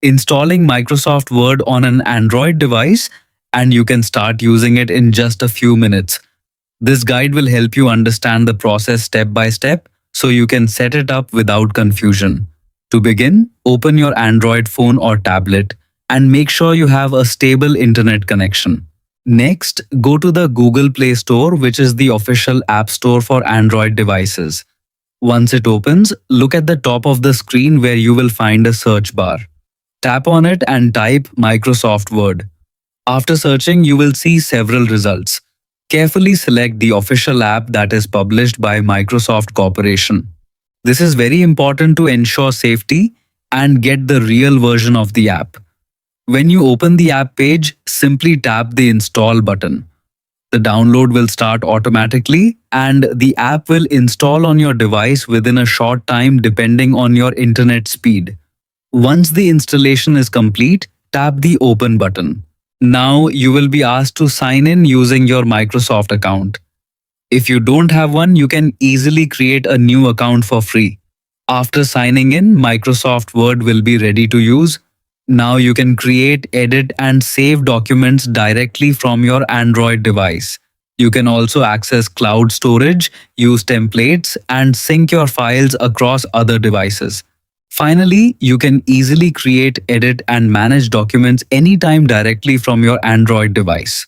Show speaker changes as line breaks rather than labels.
installing Microsoft Word on an Android device, and you can start using it in just a few minutes. This guide will help you understand the process step by step so you can set it up without confusion. To begin, open your Android phone or tablet and make sure you have a stable internet connection. Next, go to the Google Play Store, which is the official app store for Android devices. Once it opens, look at the top of the screen where you will find a search bar. Tap on it and type Microsoft Word. After searching, you will see several results. Carefully select the official app that is published by Microsoft Corporation. This is very important to ensure safety and get the real version of the app. When you open the app page, simply tap the install button. The download will start automatically and the app will install on your device within a short time depending on your internet speed. Once the installation is complete, tap the open button. Now you will be asked to sign in using your Microsoft account. If you don't have one, you can easily create a new account for free. After signing in, Microsoft Word will be ready to use. Now you can create, edit, and save documents directly from your Android device. You can also access cloud storage, use templates, and sync your files across other devices. Finally, you can easily create, edit, and manage documents anytime directly from your Android device.